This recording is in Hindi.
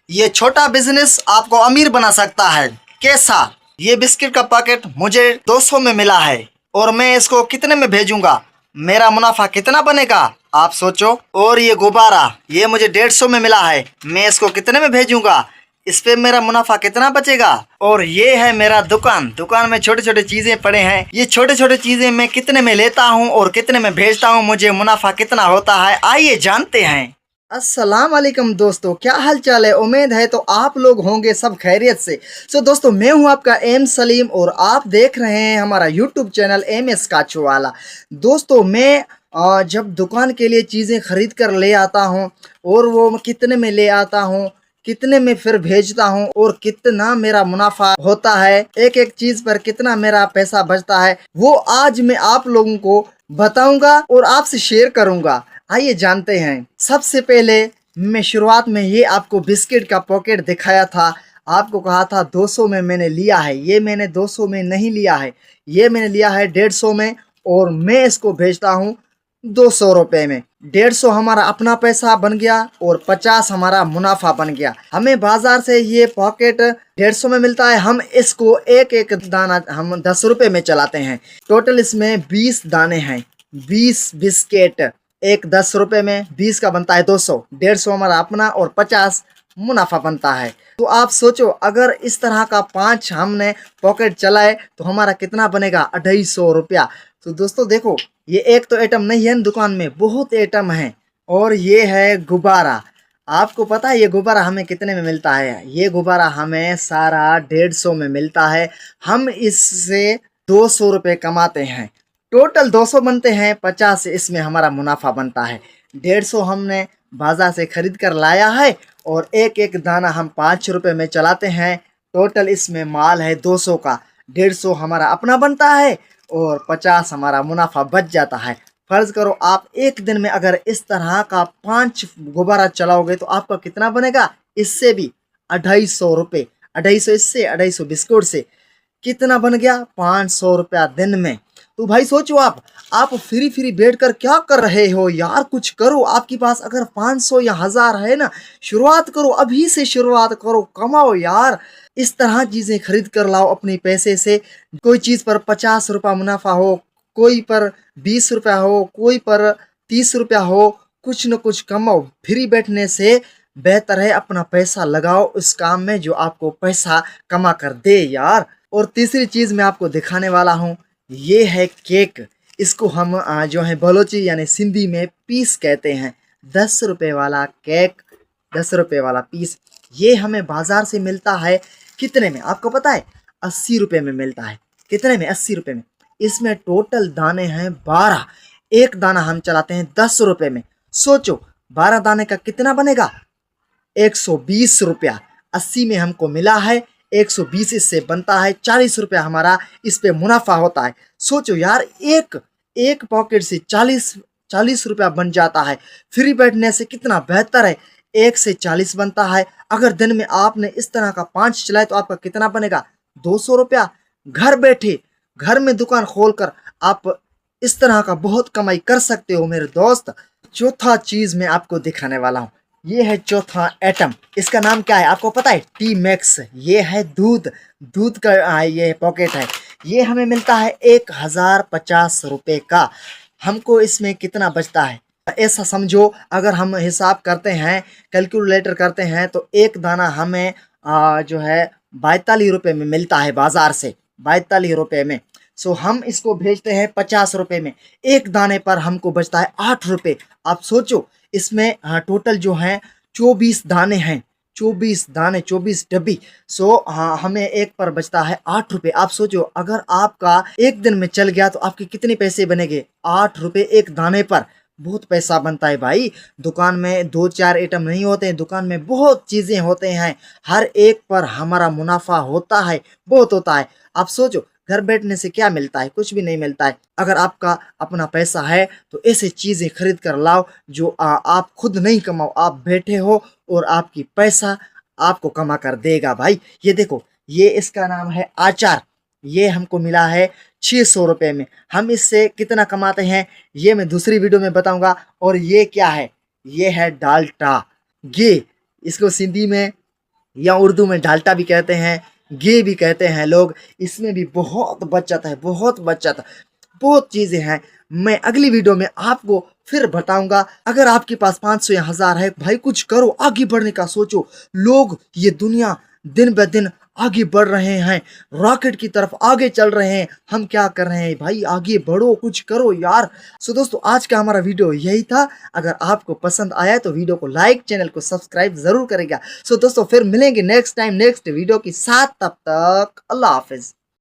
ये छोटा बिजनेस आपको अमीर बना सकता है। कैसा? ये बिस्किट का पैकेट मुझे 200 में मिला है और मैं इसको कितने में भेजूंगा? मेरा मुनाफा कितना बनेगा आप सोचो। और ये गुब्बारा ये मुझे 150 में मिला है, मैं इसको कितने में भेजूंगा? इस पे मेरा मुनाफा कितना बचेगा? और ये है मेरा दुकान, दुकान में छोटे छोटे चीजें पड़े हैं। ये छोटे छोटे चीजें मैं कितने में लेता हूँ और कितने में भेजता हूँ, मुझे मुनाफा कितना होता है, आइए जानते हैं। अस्सलाम वालेकुम दोस्तों, क्या हाल चाल है? उम्मीद है तो आप लोग होंगे सब खैरियत से। दोस्तों, मैं हूं आपका एम सलीम और आप देख रहे हैं हमारा यूट्यूब चैनल एम एस काचूवाला। दोस्तों, मैं जब दुकान के लिए चीज़ें खरीद कर ले आता हूं और वो कितने में ले आता हूं, कितने में फिर भेजता हूं और कितना मेरा मुनाफा होता है, एक एक चीज पर कितना मेरा पैसा बचता है, वो आज मैं आप लोगों को बताऊंगा और आपसे शेयर करूंगा। आइए जानते हैं। सबसे पहले मैं शुरुआत में ये आपको बिस्किट का पॉकेट दिखाया था, आपको कहा था 200 में मैंने लिया है। ये मैंने 200 में नहीं लिया है, ये मैंने लिया है 150 में और मैं इसको भेजता हूँ 200 रुपए में। 150 हमारा अपना पैसा बन गया और 50 हमारा मुनाफा बन गया। हमें बाजार से ये पॉकेट 150 में मिलता है, हम इसको एक एक दाना हम 10 रुपए में चलाते हैं। टोटल इसमें 20 दाने हैं, 20 बिस्किट, एक 10 रुपए में 20 का बनता है 200। 150 हमारा अपना और 50 मुनाफा बनता है। तो आप सोचो, अगर इस तरह का 5 हमने पॉकेट चलाए तो हमारा कितना बनेगा? 250 रुपया। तो दोस्तों देखो, ये एक तो आइटम नहीं है, दुकान में बहुत आइटम है। और ये है गुब्बारा। आपको पता है ये गुब्बारा हमें कितने में मिलता है? ये गुब्बारा हमें सारा 150 में मिलता है। हम इससे 200 रुपये कमाते हैं। टोटल 200 बनते हैं, 50 इसमें हमारा मुनाफा बनता है। 150 हमने बाजार से खरीद कर लाया है और एक एक दाना हम 5 रुपये में चलाते हैं। टोटल इसमें माल है 200 का। 150 हमारा अपना बनता है और 50 हमारा मुनाफा बच जाता है। फर्ज करो आप एक दिन में अगर इस तरह का 5 गुब्बारा चलाओगे तो आपका कितना बनेगा? इससे भी 250 रुपये। 250 इससे, 250 बिस्कुट से कितना बन गया? 500 रुपया दिन में। तो भाई सोचो, आप फ्री फ्री बैठ कर क्या कर रहे हो यार? कुछ करो। आपके पास अगर 500 या 1000 है ना, शुरुआत करो, अभी से शुरुआत करो, कमाओ यार। इस तरह चीजें खरीद कर लाओ अपने पैसे से। कोई चीज पर 50 रुपया मुनाफा हो, कोई पर 20 रुपया हो, कोई पर 30 रुपया हो, कुछ न कुछ कमाओ। फ्री बैठने से बेहतर है अपना पैसा लगाओ उस काम में जो आपको पैसा कमा कर दे यार। और तीसरी चीज मैं आपको दिखाने वाला हूँ, ये है केक। इसको हम जो है बलोची यानी सिंधी में पीस कहते हैं। 10 रुपए वाला केक, 10 रुपए वाला पीस, ये हमें बाजार से मिलता है कितने में आपको पता है? 80 रुपए में मिलता है। कितने में? 80 रुपए में। इसमें टोटल दाने हैं 12। एक दाना हम चलाते हैं 10 रुपए में। सोचो 12 दाने का कितना बनेगा? 120 रुपया। 80 में हमको मिला है, 120 इससे बनता है 40 रुपया हमारा इस पे मुनाफा होता है। सोचो यार, एक एक पॉकेट से 40 रुपया बन जाता है। फ्री बैठने से कितना बेहतर है। 1 से 40 बनता है। अगर दिन में आपने इस तरह का 5 चलाए तो आपका कितना बनेगा? 200 रुपया। घर बैठे, घर में दुकान खोलकर आप इस तरह का बहुत कमाई कर सकते हो मेरे दोस्त। चौथा चीज मैं आपको दिखाने वाला हूँ। ये है चौथा आइटम। इसका नाम क्या है आपको पता है? T max. ये है दूध, दूध का ये पॉकेट है। ये हमें मिलता है 1050 रुपये का। हमको इसमें कितना बचता है ऐसा समझो, अगर हम हिसाब करते हैं, कैलकुलेटर करते हैं, तो एक दाना हमें जो है 42 रुपये में मिलता है बाजार से, 42 रुपये में। हम इसको भेजते हैं 50 रुपये में। एक दाने पर हमको बचता है 8 रुपये। आप सोचो, इसमें टोटल जो है 24 दाने हैं, 24 दाने, 24 डब्बी। हाँ, हमें एक पर बचता है 8 रुपये। आप सोचो, अगर आपका एक दिन में चल गया तो आपके कितने पैसे बनेंगे? 8 रुपये एक दाने पर। बहुत पैसा बनता है भाई। दुकान में 2-4 आइटम नहीं होते हैं, दुकान में बहुत चीजें होते हैं। हर एक पर हमारा मुनाफा होता है, बहुत होता है। आप सोचो, घर बैठने से क्या मिलता है? कुछ भी नहीं मिलता है। अगर आपका अपना पैसा है तो ऐसे चीजें खरीद कर लाओ जो आप खुद नहीं कमाओ, आप बैठे हो और आपकी पैसा आपको कमा कर देगा भाई। ये देखो, ये इसका नाम है अचार। ये हमको मिला है 600 रुपये में। हम इससे कितना कमाते हैं ये मैं दूसरी वीडियो में बताऊंगा। और ये क्या है? ये है डाल्टा। ये इसको सिंधी में या उर्दू में डाल्टा भी कहते हैं, घी भी कहते हैं लोग। इसमें भी बहुत बचत है, बहुत बचत, बहुत चीज़ें हैं। मैं अगली वीडियो में आपको फिर बताऊंगा। अगर आपके पास 500 या 1000 है, भाई कुछ करो, आगे बढ़ने का सोचो। लोग, ये दुनिया दिन ब दिन आगे बढ़ रहे हैं, रॉकेट की तरफ आगे चल रहे हैं। हम क्या कर रहे हैं भाई? आगे बढ़ो, कुछ करो यार। सो दोस्तों, आज का हमारा वीडियो यही था। अगर आपको पसंद आया तो वीडियो को लाइक, चैनल को सब्सक्राइब जरूर करेगा। सो दोस्तों, फिर मिलेंगे नेक्स्ट टाइम नेक्स्ट वीडियो के साथ। तब तक अल्लाह हाफिज।